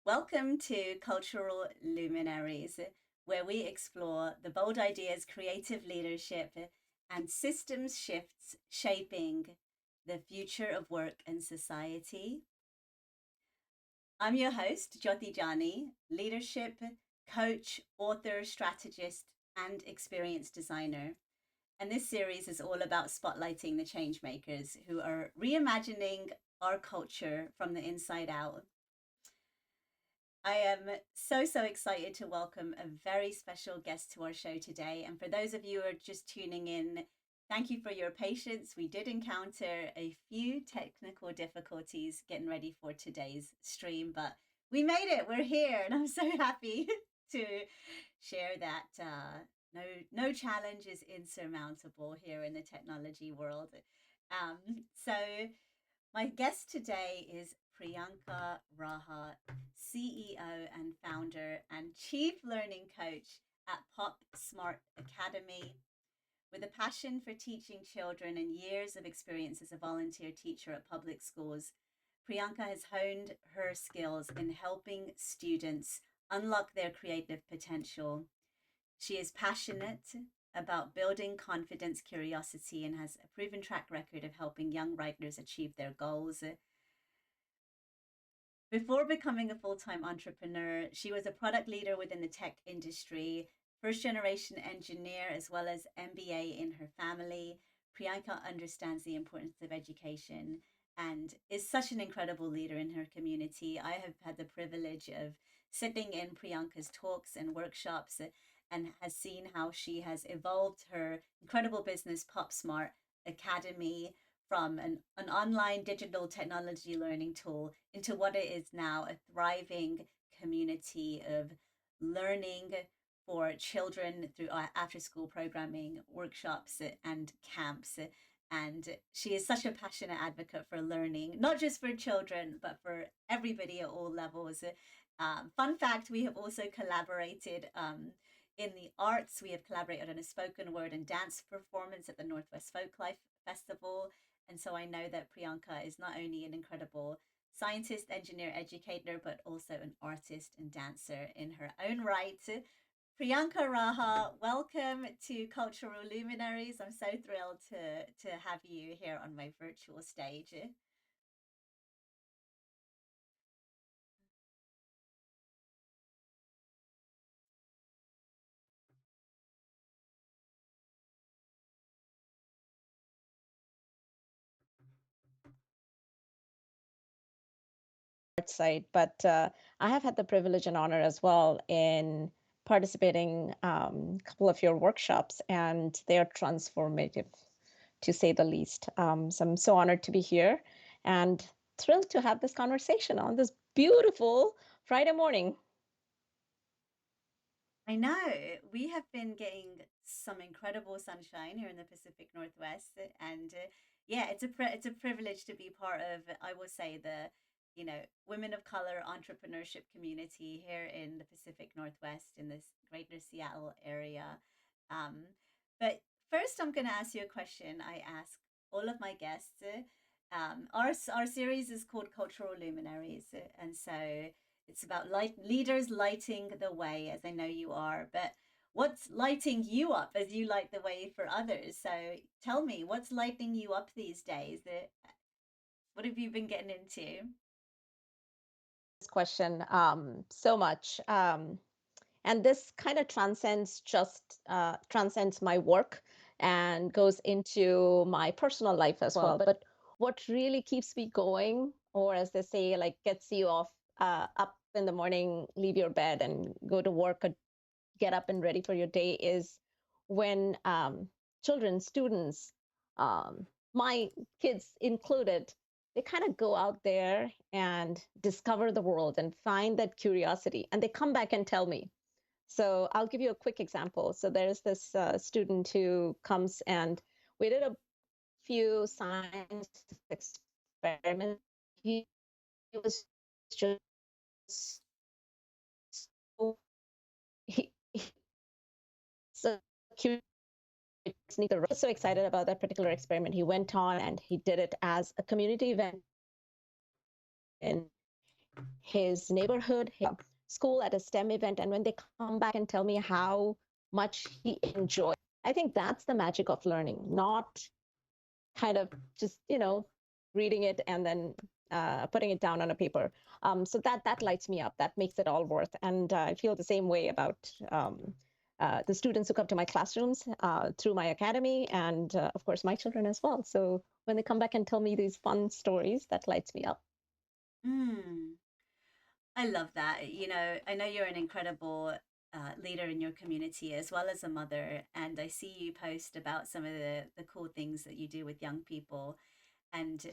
Welcome to Cultural Luminaries, where we explore the bold ideas, creative leadership, and systems shifts shaping the future of work and society. I'm your host, Jyoti Jani, leadership coach, author, strategist, and experience designer. And this series is all about spotlighting the change makers who are reimagining our culture from the inside out. I am so excited to welcome a very special guest to our show today. And for those of you who are just tuning in, thank you for your patience. We did encounter a few technical difficulties getting ready for today's stream, but we made it. We're here, and I'm so happy to share that no challenge is insurmountable here in the technology world. So my guest today is Priyanka Raha, CEO and founder and Chief Learning Coach at PopSmart Academy. With a passion for teaching children and years of experience as a volunteer teacher at public schools, Priyanka has honed her skills in helping students unlock their creative potential. She is passionate about building confidence, curiosity, and has a proven track record of helping young writers achieve their goals. Before becoming a full time entrepreneur, she was a product leader within the tech industry, first generation engineer, as well as MBA in her family. Priyanka understands the importance of education and is such an incredible leader in her community. I have had the privilege of sitting in Priyanka's talks and workshops and has seen how she has evolved her incredible business, PopSmart Academy, from an online digital technology learning tool into what it is now, a thriving community of learning for children through after school programming, workshops, and camps. And she is such a passionate advocate for learning, not just for children, but for everybody at all levels. Fun fact, we have also collaborated in the arts. We have collaborated on a spoken word and dance performance at the Northwest Folklife Festival. And so I know that Priyanka is not only an incredible scientist, engineer, educator, but also an artist and dancer in her own right. Priyanka Raha, welcome to Cultural Luminaries. I'm so thrilled to have you here on my virtual stage. Side, but I have had the privilege and honor as well in participating a couple of your workshops, and they are transformative, to say the least. So I'm so honored to be here and thrilled to have this conversation on this beautiful Friday morning. I know we have been getting some incredible sunshine here in the Pacific Northwest, and yeah, it's a privilege to be part of. I will say the women of color entrepreneurship community here in the Pacific Northwest in this Greater Seattle area. Um, but first, I'm going to ask you a question. I ask all of my guests. Our series is called Cultural Luminaries, and so it's about leaders lighting the way, as I know you are. But what's lighting you up as you light the way for others? So tell me, what's lighting you up these days? What have you been getting into? This question so much. And this kind of transcends my work and goes into my personal life as well. But what really keeps me going, or as they say, like gets you off up in the morning, leave your bed and go to work or get up and ready for your day, is when children, students, um, my kids included, they kind of go out there and discover the world and find that curiosity, and they come back and tell me. So I'll give you a quick example. So there's this student who comes, and we did a few science experiments. He was just so, he so curious. So excited about that particular experiment. He went on and he did it as a community event in his neighborhood, his school at a STEM event, and when they come back and tell me how much he enjoyed, I think that's the magic of learning, not kind of just, reading it and then putting it down on a paper. So that lights me up. That makes it all worth. And I feel the same way about the students who come to my classrooms through my academy, and of course my children as well. So when they come back and tell me these fun stories, that lights me up. Mm. I love that. I know you're an incredible leader in your community as well as a mother, and I see you post about some of the cool things that you do with young people. And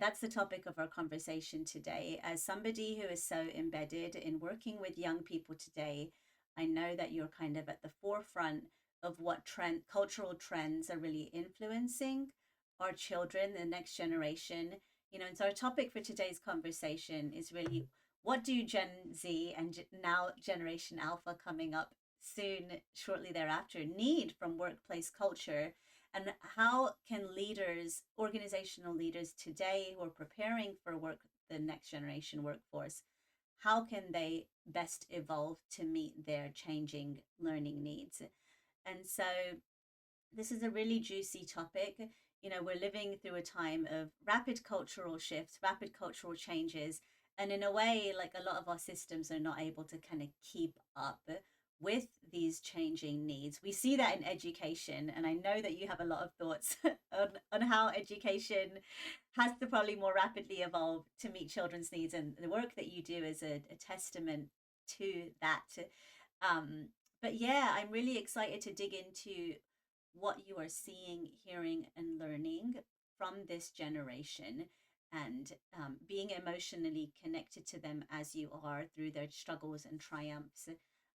that's the topic of our conversation today. As somebody who is so embedded in working with young people today, I know that you're kind of at the forefront of what cultural trends are really influencing our children, the next generation. And so our topic for today's conversation is really, what do Gen Z and now Generation Alpha coming up soon, shortly thereafter, need from workplace culture? And how can leaders, organizational leaders today who are preparing for the next generation workforce, how can they best evolve to meet their changing learning needs? And so this is a really juicy topic. We're living through a time of rapid cultural shifts, rapid cultural changes, and in a way, like, a lot of our systems are not able to kind of keep up with these changing needs. We see that in education, and I know that you have a lot of thoughts on how education has to probably more rapidly evolve to meet children's needs, and the work that you do is a testament to that. Um, but yeah, I'm really excited to dig into what you are seeing, hearing, and learning from this generation, and being emotionally connected to them as you are through their struggles and triumphs.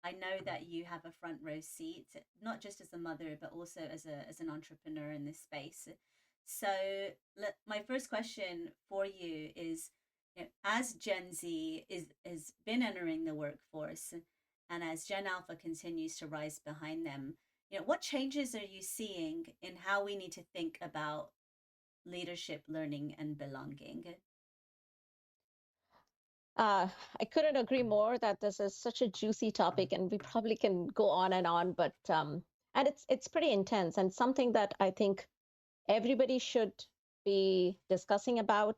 I know that you have a front row seat, not just as a mother, but also as an entrepreneur in this space. So, my first question for you is, as Gen Z has been entering the workforce, and as Gen Alpha continues to rise behind them, what changes are you seeing in how we need to think about leadership, learning, and belonging? Uh, I couldn't agree more that this is such a juicy topic, and we probably can go on and on, but and it's pretty intense and something that I think everybody should be discussing about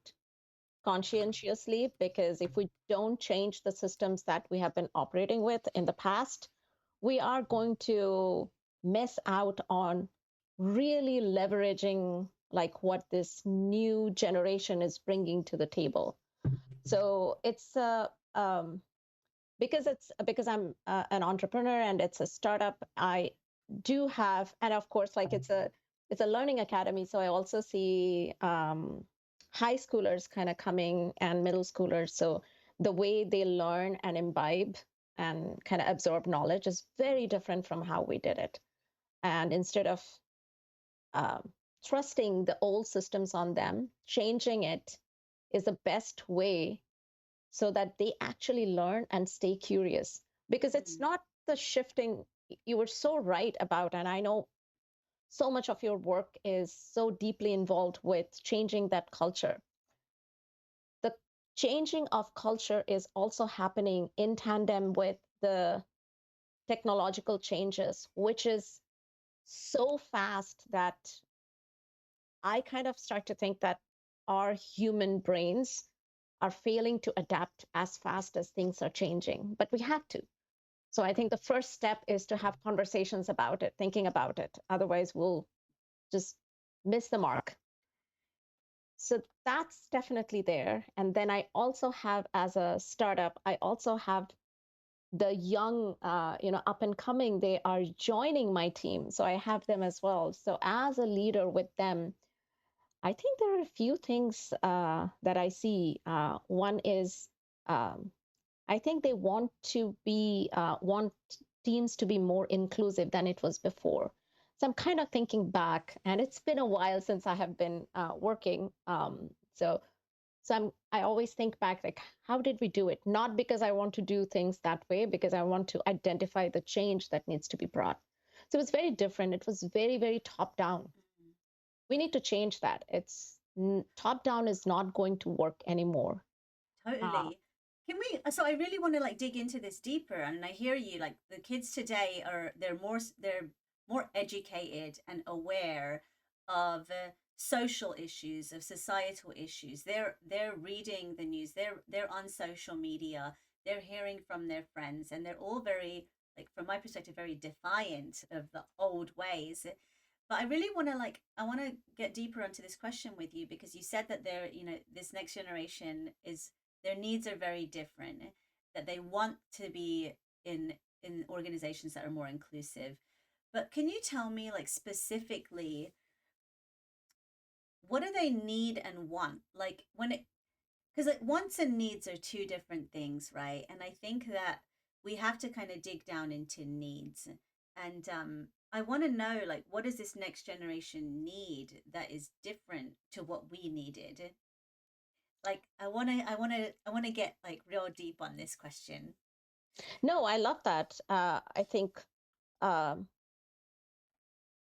conscientiously, because if we don't change the systems that we have been operating with in the past, we are going to miss out on really leveraging like what this new generation is bringing to the table. So it's because I'm an entrepreneur and it's a startup. I do have, and of course, like it's a learning academy. So I also see high schoolers kind of coming and middle schoolers. So the way they learn and imbibe and kind of absorb knowledge is very different from how we did it. And instead of um, trusting the old systems on them, changing it is the best way so that they actually learn and stay curious, because it's Mm, not the shifting. You were so right about, and I know so much of your work is so deeply involved with changing that culture. The changing of culture is also happening in tandem with the technological changes, which is so fast that I kind of start to think that our human brains are failing to adapt as fast as things are changing, but we have to. So I think the first step is to have conversations about it, thinking about it. Otherwise, we'll just miss the mark. So that's definitely there. And then I also have, as a startup, I also have the young, up and coming. They are joining my team. So I have them as well. So as a leader with them, I think there are a few things that I see. One is um, I think they want teams to be more inclusive than it was before. So I'm kind of thinking back, and it's been a while since I have been working. I always think back, like, how did we do it? Not because I want to do things that way, because I want to identify the change that needs to be brought. So it was very different. It was very, very top down. mm, We need to change that. Top down is not going to work anymore. Uh, totally. Can we? So I really want to like dig into this deeper, and I hear you. Like the kids today are they're more educated and aware of social issues, of societal issues. They're reading the news. They're on social media. They're hearing from their friends, and they're all very like from my perspective very defiant of the old ways. But I really want to like I want to get deeper onto this question with you because you said that this next generation is their needs are very different, that they want to be in organizations that are more inclusive. But can you tell me like specifically what do they need and want? Like when it because like wants and needs are two different things, right? And I think that we have to kind of dig down into needs. And I want to know like what does this next generation need that is different to what we needed? Like I want to get like real deep on this question. No, I love that. I think um,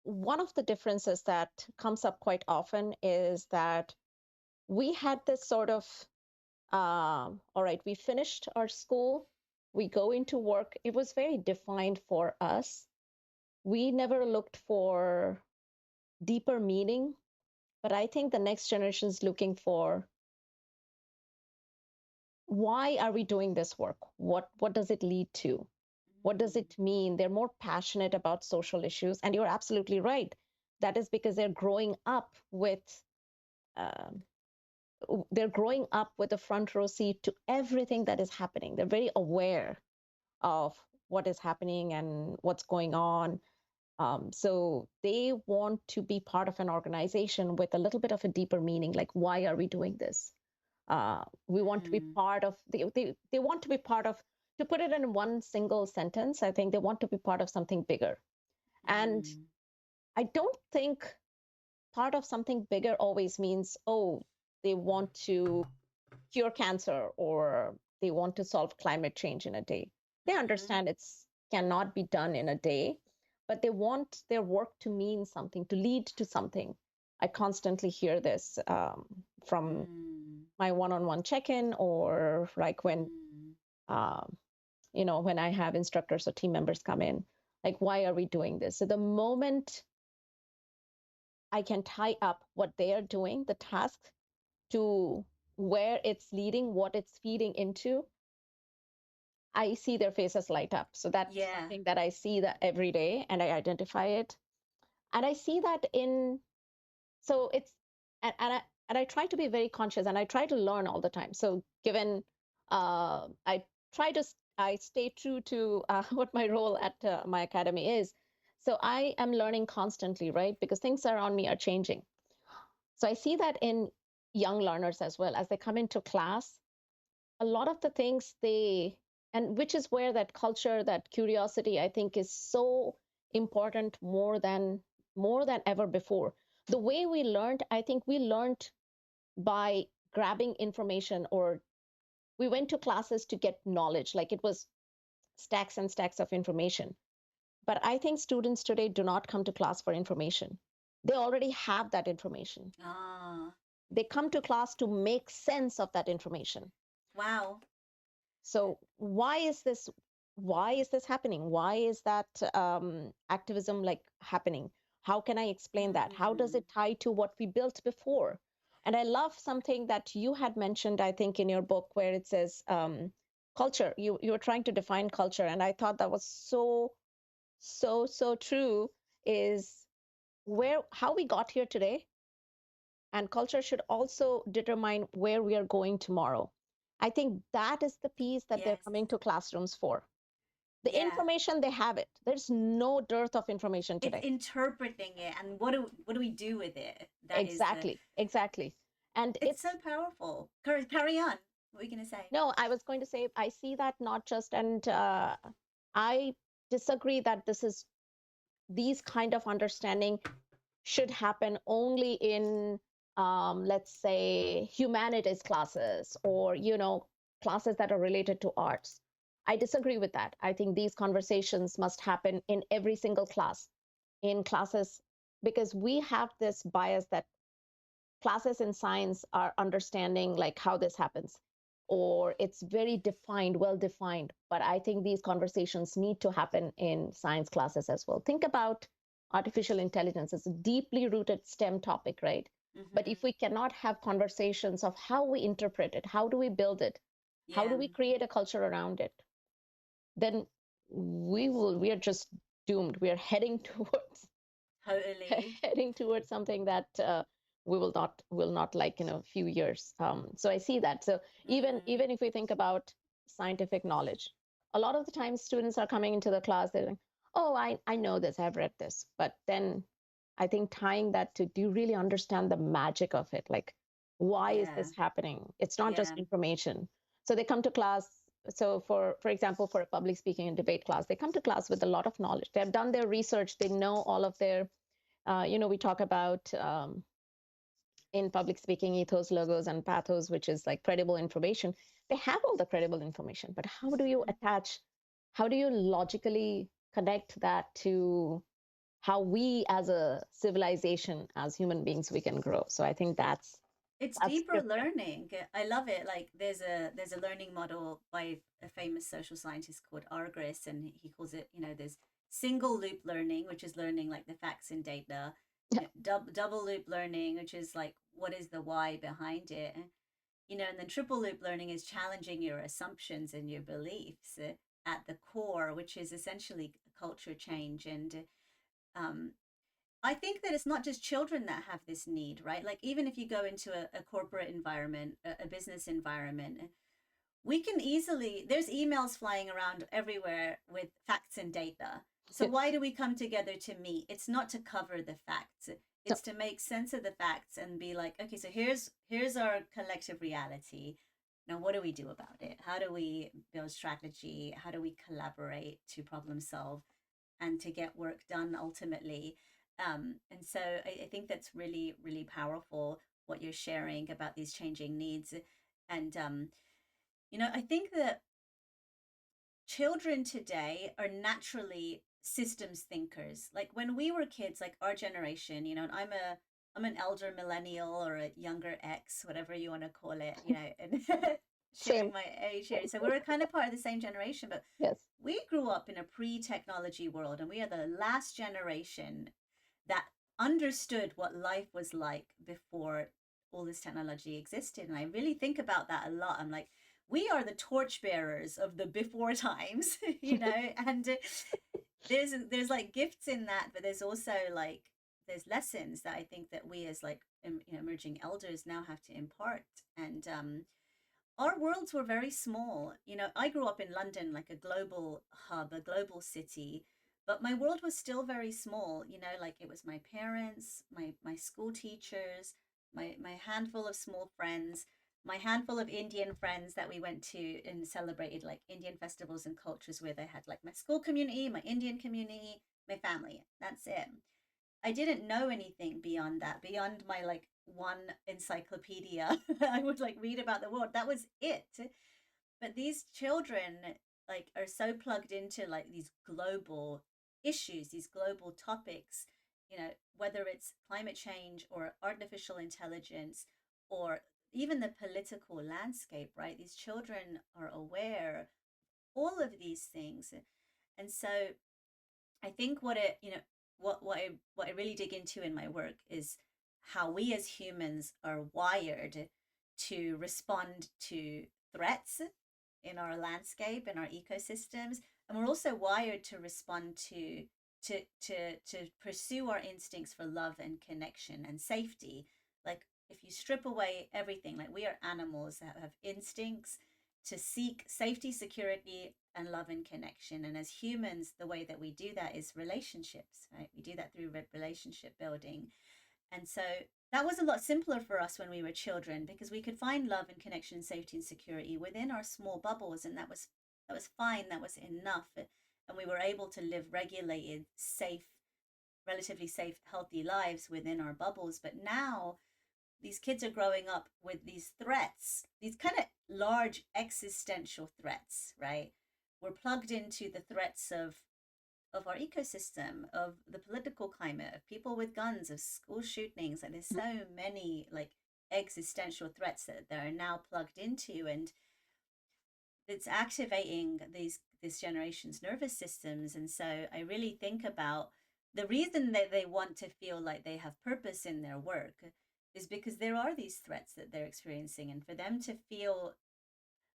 one of the differences that comes up quite often is that we had this sort of, all right, we finished our school, we go into work. It was very defined for us. We never looked for deeper meaning, but I think the next generation is looking for, why are we doing this work? What does it lead to? What does Mm, it mean? They're more passionate about social issues. And you're absolutely right. That is because um, they're growing up with a front row seat to everything that is happening. They're very aware of what is happening and what's going on. So they want to be part of an organization with a little bit of a deeper meaning, like why are we doing this? We want to be mm, part of they want to be part of, to put it in one single sentence, I think they want to be part of something bigger. And mm, I don't think part of something bigger always means, oh, they want to cure cancer or they want to solve climate change in a day. They mm-hmm, understand it's cannot be done in a day, but they want their work to mean something, to lead to something. I constantly hear this from mm, my one-on-one check-in, or like mm, um, when I have instructors or team members come in, like, why are we doing this? So the moment I can tie up what they are doing, the task, to where it's leading, what it's feeding into, I see their faces light up. So that's yeah, something that I see that every day, and I identify it. And I see that in, so it's, and I try to be very conscious, and I try to learn all the time. So given, I I stay true to what my role at my academy is. So I am learning constantly, right? Because things around me are changing. So I see that in young learners as well. As they come into class, a lot of the things and which is where that culture, that curiosity, I think is so important, more than ever before. The way we learned, I think we learned by grabbing information, or we went to classes to get knowledge, like it was stacks and stacks of information. But I think students today do not come to class for information. They already have that information. ah, They come to class to make sense of that information. wow, So why is this happening? Why is that activism like happening? How can I explain that? How does mm, it tie to what we built before? And I love something that you had mentioned, I think, in your book, where it says culture. You were trying to define culture, and I thought that was so true. Is where how we got here today, and culture should also determine where we are going tomorrow. I think that is the piece that they're yes, coming to classrooms for. The yeah. information, they have it. There's no dearth of information It's today. interpreting it and what do we do with it? That is the Exactly. And it's so powerful. Carry on. What were you gonna say? no, I was going to say, I see that not just, and I disagree that these kind of understanding should happen only in, let's say, humanities classes, or classes that are related to arts. I disagree with that. I think these conversations must happen in every single class, in classes, because we have this bias that classes in science are understanding like how this happens, or it's very defined, well defined. But I think these conversations need to happen in science classes as well. Think about artificial intelligence. It's a deeply rooted STEM topic, right? But Mm-hmm. if we cannot have conversations of how we interpret it, how do we build it, how do Yeah, we create a culture around it, then we are just doomed. We are heading towards totally. heading towards something that we will not like in a few years. So I see that. So Mm. even if we think about scientific knowledge, a lot of the time students are coming into the class, they're like, oh, I know this, I've read this. But then I think tying that to, do you really understand the magic of it? Like, why is Yeah, this happening? It's not just yeah. information. So they come to class. So for example, for a public speaking and debate class, they come to class with a lot of knowledge. They've done their research. They know all of their we talk about in public speaking ethos, logos, and pathos, which is like credible information. They have all the credible information, but how do you attach, how do you logically connect that to how we as a civilization, as human beings, we can grow? So I think It's that's deeper learning. I love it. Like there's a learning model by a famous social scientist called Argris, and he calls it, there's single loop learning, which is learning like the facts and data, double loop learning, which is like what is the why behind it, and then triple loop learning is challenging your assumptions and your beliefs at the core, which is essentially culture change. And um, I think that it's not just children that have this need, right? Like, even if you go into a corporate environment, a business environment, we can easily, there's emails flying around everywhere with facts and data. So, why do we come together to meet? It's not to cover the facts. so It's to make sense of the facts and be like, okay, so here's our collective reality. Now, what do we do about it? How do we build strategy? How do we collaborate to problem solve and to get work done ultimately? And so I think that's really, really powerful what you're sharing about these changing needs. And, I think that children today are naturally systems thinkers. Like when we were kids, like our generation, and I'm an elder millennial or a younger X, whatever you want to call it, and sharing same. my age here. So we were kind of part of the same generation, but Yes. we grew up in a pre-technology world, and we are the last generation that understood what life was like before all this technology existed. And I really think about that a lot. I'm like, we are the torchbearers of the before times, and there's like gifts in that, but there's also like there's lessons that I think that we as like emerging elders now have to impart. And our worlds were very small. I grew up in London, like a global hub, a global city, but my world was still very small. Like it was my parents, my school teachers, my handful of small friends, my handful of Indian friends that we went to and celebrated like Indian festivals and cultures with. I had like my school community, my Indian community, my family. That's it. I didn't know anything beyond that, beyond my like one encyclopedia I would like read about the world. That was it. But these children like are so plugged into like these global issues, these global topics, whether it's climate change or artificial intelligence or even the political landscape, right? These children are aware all of these things. And so I think what I really dig into in my work is how we as humans are wired to respond to threats in our landscape and our ecosystems, and we're also wired to respond to pursue our instincts for love and connection and safety. Like if you strip away everything, like we are animals that have instincts to seek safety, security, and love and connection. And as humans, the way that we do that is relationships, right? We do that through relationship building. And so that was a lot simpler for us when we were children because we could find love and connection, safety and security within our small bubbles, and that was fine, that was enough. And we were able to live regulated, safe, relatively safe, healthy lives within our bubbles. But now these kids are growing up with these threats, these kind of large existential threats, right? We're plugged into the threats of our ecosystem, of the political climate, of people with guns, of school shootings. And there's so many like existential threats that they're now plugged into. And it's activating this generation's nervous systems. And so I really think about the reason that they want to feel like they have purpose in their work is because there are these threats that they're experiencing, and for them to feel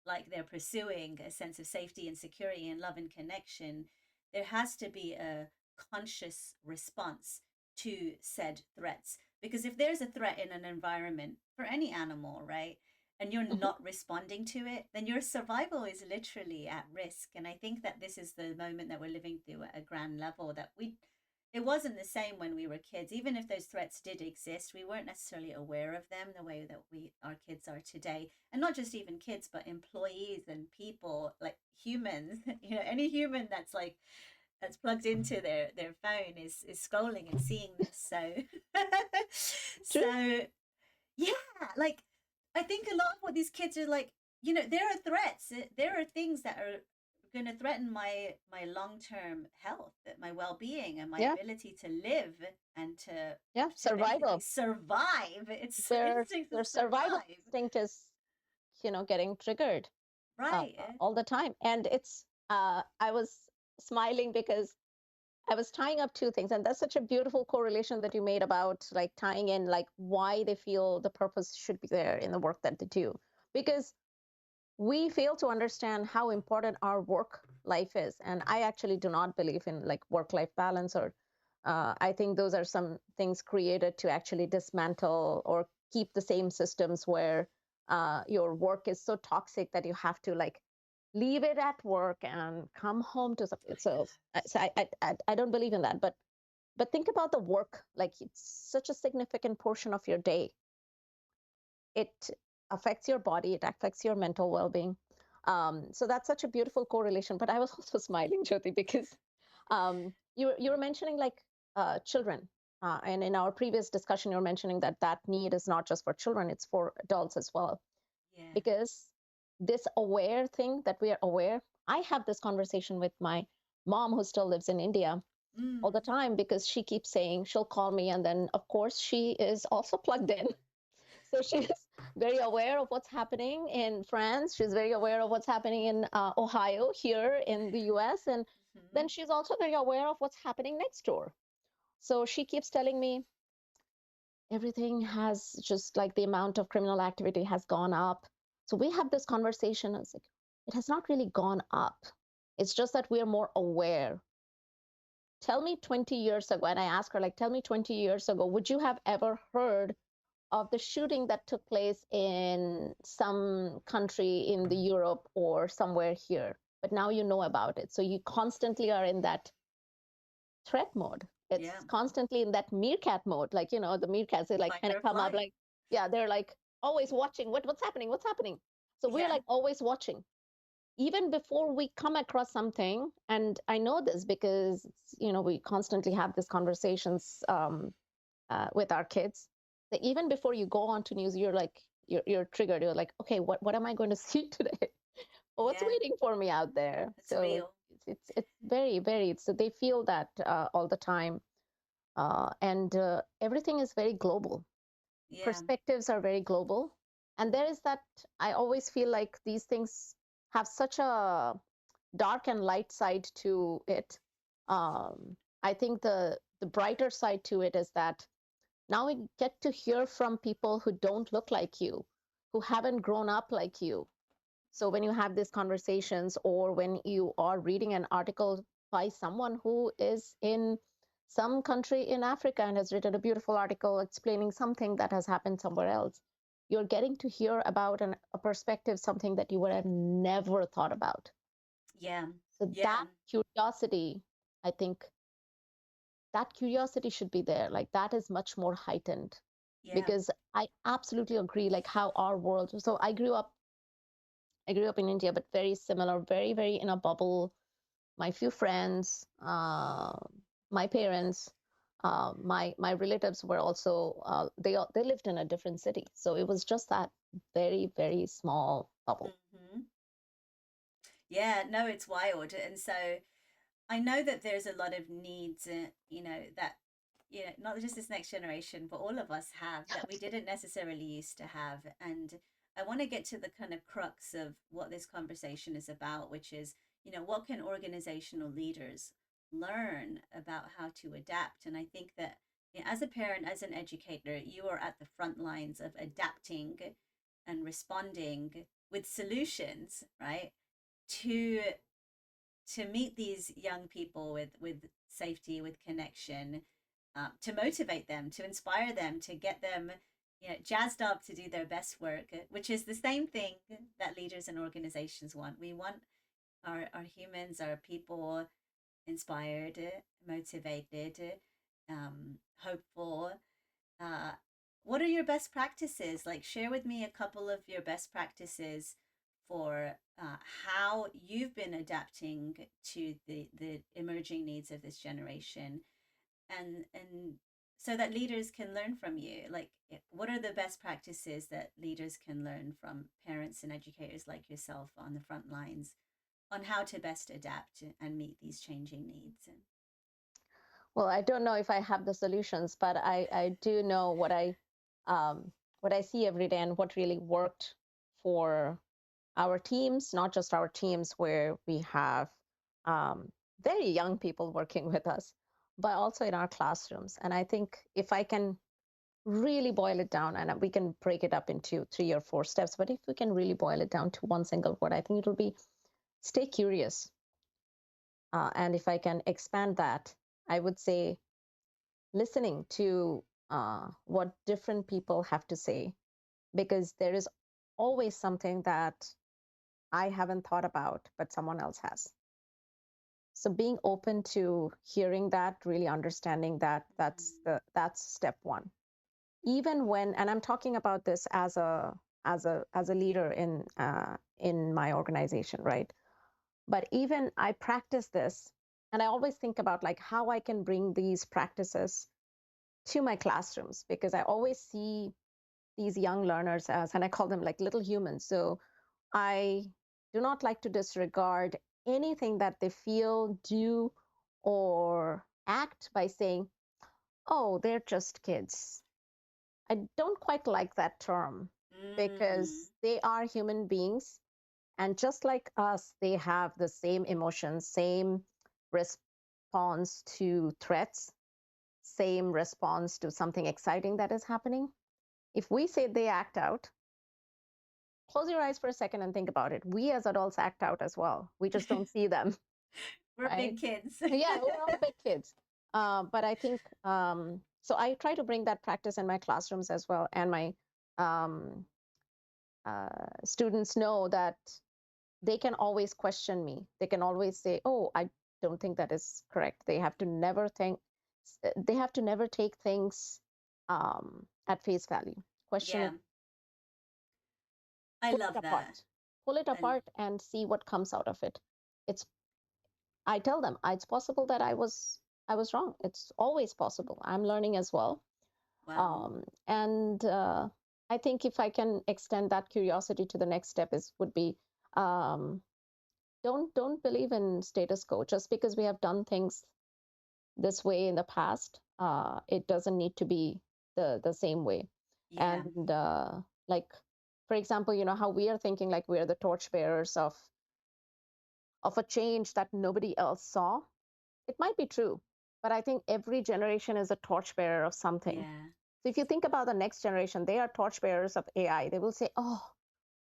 like they're pursuing a sense of safety and security and love and connection, there has to be a conscious response to said threats. Because if there's a threat in an environment for any animal, right, and you're Mhm. not responding to it, then your survival is literally at risk. And I think that this is the moment that we're living through at a grand level, that it wasn't the same when we were kids. Even if those threats did exist, we weren't necessarily aware of them the way that our kids are today. And not just even kids, but employees and people, like humans. Any human that's like that's plugged into their phone is scrolling and seeing this. So True. so yeah, like I think a lot of what these kids are like, there are threats. There are things that are going to threaten my long-term health, my well-being, and my Yeah. ability to live and Yeah. to basically Survival. survive. It's Their instinct to their survival survive, instinct is, getting triggered right? all the time. And I was smiling because I was tying up two things. And that's such a beautiful correlation that you made about like tying in like why they feel the purpose should be there in the work that they do. Because we fail to understand how important our work life is. And I actually do not believe in like work life balance, or I think those are some things created to actually dismantle or keep the same systems where your work is so toxic that you have to like leave it at work and come home to something. So I don't believe in that. But think about the work, like it's such a significant portion of your day. It affects your body, it affects your mental well-being. So that's such a beautiful correlation. But I was also smiling, Jyoti, because you were mentioning like children, and in our previous discussion, you were mentioning that that need is not just for children; it's for adults as well. Yeah. Because this aware thing that we are aware, I have this conversation with my mom who still lives in India all the Mm. time, because she keeps saying she'll call me, and then of course she is also plugged in. So she's very aware of what's happening in France. She's very aware of what's happening in Ohio here in the US. And Hmm. then she's also very aware of what's happening next door. So she keeps telling me everything has just like the amount of criminal activity has gone up. So we have this conversation. It's like, it has not really gone up. It's just that we are more aware. Tell me 20 years ago, and I asked her, like, tell me 20 years ago, would you have ever heard of the shooting that took place in some country in the Europe or somewhere here? But now you know about it. So you constantly are in that threat mode. Yeah. It's constantly in that meerkat mode. Like, the meerkats, they like Fight kind or of come up flight. like, yeah, they're like always watching what's happening, what's happening. So we're Yeah. like always watching. Even before we come across something, and I know this because we constantly have these conversations with our kids. That even before you go on to news, you're like you're triggered. You're like, okay, what am I going to see today? What's Yeah. waiting for me out there? It's So real. it's very very. So they feel that all the time, and everything is very global. Yeah. Perspectives are very global, and there is that. I always feel like these things have such a dark and light side to it. I think the brighter side to it is that now we get to hear from people who don't look like you, who haven't grown up like you. So when you have these conversations, or when you are reading an article by someone who is in some country in Africa and has written a beautiful article explaining something that has happened somewhere else, you're getting to hear about a perspective, something that you would have never thought about. Yeah. So Yeah. that curiosity, I think that curiosity should be there. Like that is much more heightened, Yeah. because I absolutely agree. Like how our world. So I grew up in India, but very similar, very very in a bubble. My few friends, my parents, my relatives were also they lived in a different city, so it was just that very very small bubble. Hmm. Yeah. No, it's wild. And so I know that there's a lot of needs, that, not just this next generation, but all of us have that we didn't necessarily used to have. And I want to get to the kind of crux of what this conversation is about, which is, what can organizational leaders learn about how to adapt? And I think that, as a parent, as an educator, you are at the front lines of adapting and responding with solutions, right? To meet these young people with safety, with connection, to motivate them, to inspire them, to get them, jazzed up to do their best work, which is the same thing that leaders and organizations want. We want our humans, our people, inspired, motivated, hopeful. Uh, what are your best practices? Like, share with me a couple of your best practices for how you've been adapting to the emerging needs of this generation, and so that leaders can learn from you. Like, what are the best practices that leaders can learn from parents and educators like yourself on the front lines on how to best adapt and meet these changing needs? Well, I don't know if I have the solutions, but I do know what I see every day and what really worked for our teams, not just our teams where we have um, very young people working with us, but also in our classrooms. And I think if I can really boil it down, and we can break it up into 3 or 4 steps, but if we can really boil it down to one single word, I think it'll be stay curious. And if I can expand that, I would say listening to what different people have to say, because there is always something that I haven't thought about, but someone else has. So being open to hearing that, really understanding that, that's step one. Even when, and I'm talking about this as a leader in my organization, right? But even I practice this, and I always think about like how I can bring these practices to my classrooms, because I always see these young learners as, and I call them like little humans. So I do not like to disregard anything that they feel, do, or act by saying, oh, they're just kids. I don't quite like that term, Mm, because they are human beings. And just like us, they have the same emotions, same response to threats, same response to something exciting that is happening. If we say they act out, close your eyes for a second and think about it. We as adults act out as well. We just don't see them, we're right? big kids. Yeah, we're all big kids. But I think so. I try to bring that practice in my classrooms as well, and my um, students know that they can always question me. They can always say, "Oh, I don't think that is correct." They have to never think. They have to never take things at face value. Question Yeah, it, I pull it love that. apart, pull it I, apart, and see what comes out of it. It's. I tell them it's possible that I was wrong. It's always possible. I'm learning as well. wow. And I think if I can extend that curiosity to the next step is would be um, don't believe in status quo. Just because we have done things this way in the past, it doesn't need to be the same way. Yeah. And like, for example, how we are thinking like we are the torchbearers of a change that nobody else saw. It might be true, but I think every generation is a torchbearer of something. Yeah. So if you think about the next generation, they are torchbearers of AI. They will say, "Oh,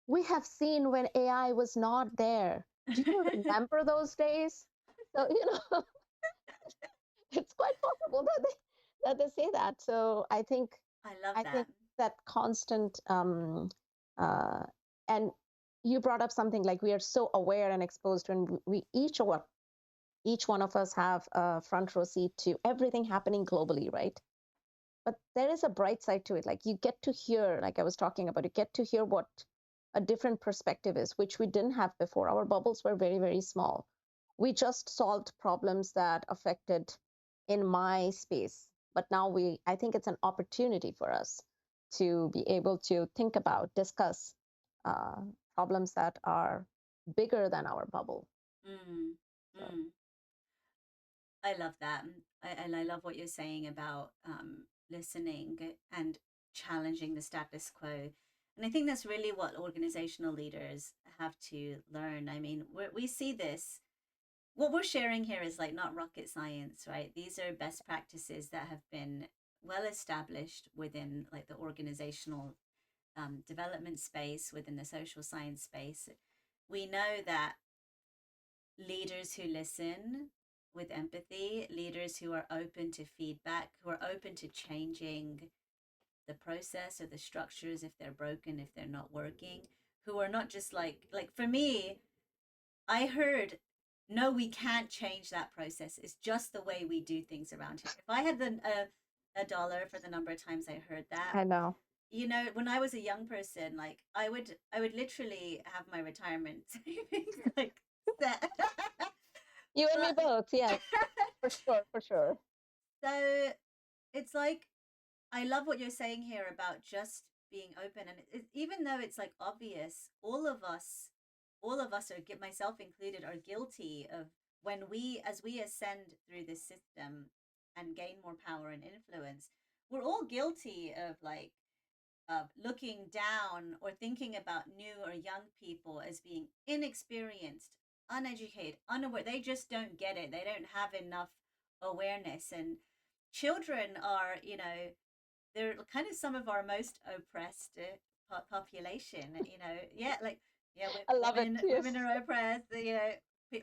we have seen when AI was not there. Do you remember those days?" So, it's quite possible that they say that. So I love I that. think that constant uh, and you brought up something like we are so aware and exposed when we each one of us have a front row seat to everything happening globally, right? But there is a bright side to it. Like you get to hear, like I was talking about, you get to hear what a different perspective is, which we didn't have before. Our bubbles were very, very small. We just solved problems that affected in my space. But now I think it's an opportunity for us to be able to think about, discuss uh, problems that are bigger than our bubble. Mm, So, mm. I love that. And I love what you're saying about listening and challenging the status quo. And I think that's really what organizational leaders have to learn. I mean, we see this. What we're sharing here is like not rocket science, right? These are best practices that have been well established within like the organizational development space, within the social science space. We know that leaders who listen with empathy, leaders who are open to feedback, who are open to changing the process or the structures if they're broken, if they're not working, who are not just like for me, I heard no, we can't change that process. It's just the way we do things around here. If I had a dollar for the number of times I heard that, I know. when I was a young person, like I would literally have my retirement savings like set. You and me But both. Yes, for sure, for sure. so it's like I love what you're saying here about just being open, and even though it's like obvious, all of us are, myself included, are guilty of when as we ascend through this system and gain more power and influence, we're all guilty of like looking down or thinking about new or young people as being inexperienced, uneducated, unaware. They just don't get it. They don't have enough awareness. And children are, they're kind of some of our most oppressed population. Yeah, like yeah, I love it. women Yes, are oppressed.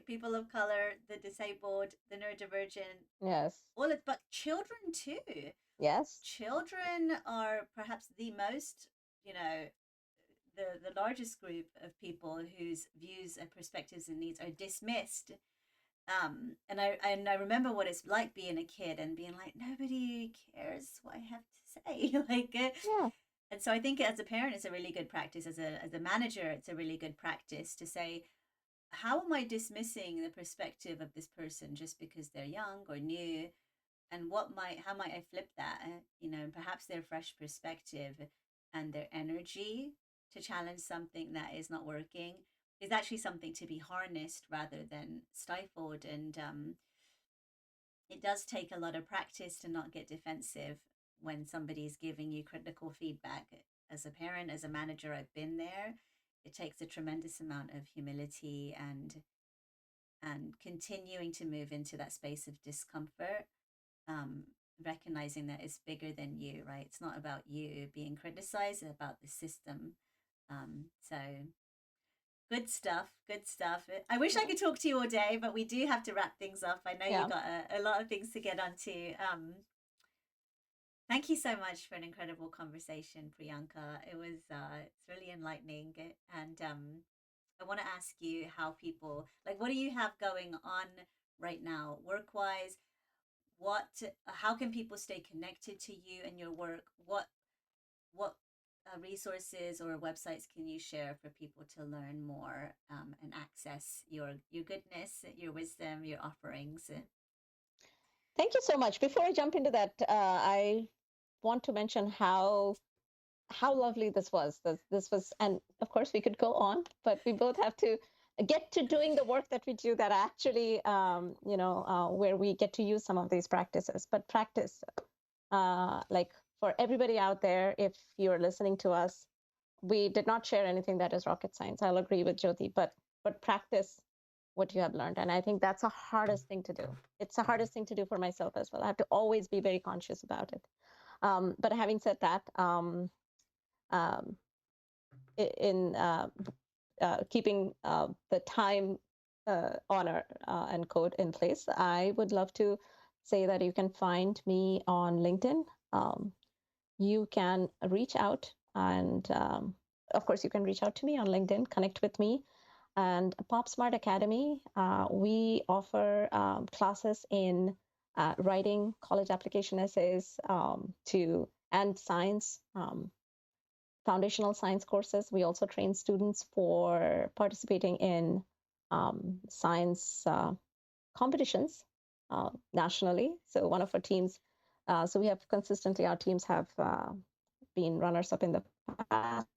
People of color, the disabled, the neurodivergent, yes, all it. But children too. yes. Children are perhaps the most, you know, the largest group of people whose views and perspectives and needs are dismissed. And I remember what it's like being a kid and being like, nobody cares what I have to say. Yeah. And so I think as a parent, it's a really good practice. As a manager, it's a really good practice to say, how am I dismissing the perspective of this person just because they're young or new? And how might I flip that? Perhaps their fresh perspective and their energy to challenge something that is not working is actually something to be harnessed rather than stifled. And it does take a lot of practice to not get defensive when somebody's giving you critical feedback. As a parent, as a manager, I've been there. It takes a tremendous amount of humility and continuing to move into that space of discomfort, um, recognizing that it's bigger than you, right? It's not about you being criticized, it's about the system. So good stuff, good stuff. I wish I Yeah. could talk to you all day, but we do have to wrap things up. I know you Yeah. got a lot of things to get onto. Thank you so much for an incredible conversation, Priyanka. It's really enlightening, and I want to ask you how people like what do you have going on right now, work wise? What How can people stay connected to you and your work? What resources or websites can you share for people to learn more and access your goodness, your wisdom, your offerings? Thank you so much. Before I jump into that, I want to mention how lovely this was. This was, and of course we could go on, but we both have to get to doing the work that we do. That actually, where we get to use some of these practices. But practice, like for everybody out there, if you're listening to us, we did not share anything that is rocket science. I'll agree with Jyoti, but practice what you have learned. And I think that's the hardest thing to do. It's the hardest thing to do for myself as well. I have to always be very conscious about it. But having said that, um, in keeping the time honor and code in place, I would love to say that you can find me on LinkedIn. You can reach out, and of course, you can reach out to me on LinkedIn, connect with me. And PopSmart Academy, we offer classes in writing college application essays and science, foundational science courses. We also train students for participating in science competitions nationally. So one of our teams, so we have consistently, our teams have been runners up in the past.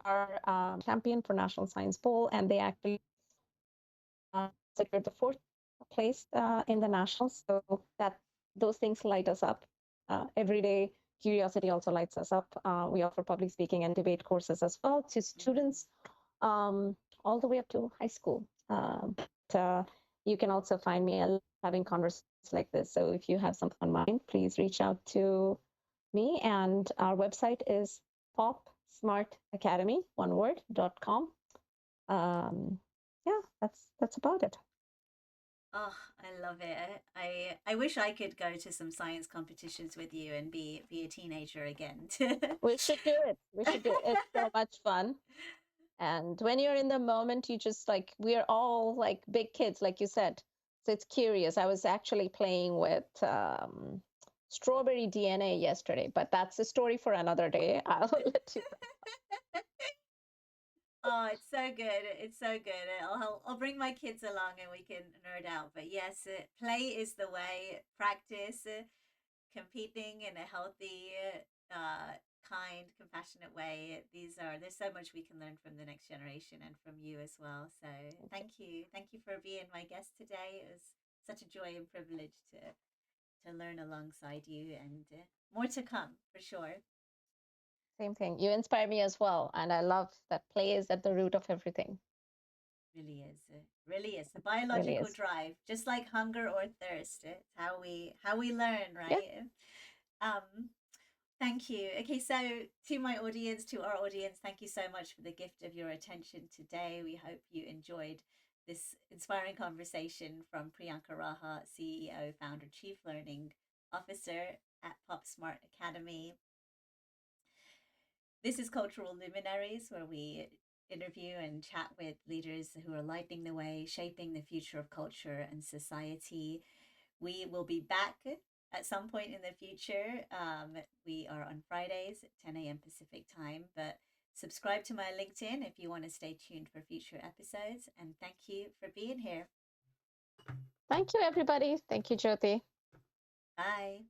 Are champion for National Science Bowl, and they actually secured the fourth place in the nationals. So that those things light us up. every day. Curiosity also lights us up. We offer public speaking and debate courses as well to students, all the way up to high school. You can also find me having conversations like this. So if you have something on mind, please reach out to me. And our website is PopSmart Academy, one word.com. Yeah, that's about it. Oh, I love it. I wish I could go to some science competitions with you and be a teenager again. We should do it. We should do it. It's so much fun. And when you're in the moment, you just like, we're all like big kids, like you said. So it's curious. I was actually playing with strawberry DNA yesterday, but that's a story for another day. I'll let you. Oh, it's so good. It's so good. I'll bring my kids along and we can nerd out. But yes, play is the way. Practice, competing in a healthy, kind, compassionate way. There's so much we can learn from the next generation and from you as well. So thank you for being my guest today. It was such a joy and privilege to learn alongside you, and more to come for sure. Same thing. You inspire me as well. And I love that play is at the root of everything. Really is. It really is the Really biological is. drive, just like hunger or thirst. It's how we learn, Yeah. right? Um, Thank you. Okay, so to my audience, to our audience, thank you so much for the gift of your attention today. We hope you enjoyed this inspiring conversation from Priyanka Raha, CEO, founder, Chief Learning Officer at PopSmart Academy. This is Cultural Luminaries, where we interview and chat with leaders who are lighting the way, shaping the future of culture and society. We will be back at some point in the future. We are on Fridays at 10 a.m. Pacific time, but subscribe to my LinkedIn if you want to stay tuned for future episodes. And thank you for being here. Thank you, everybody. Thank you, Jyoti. Bye.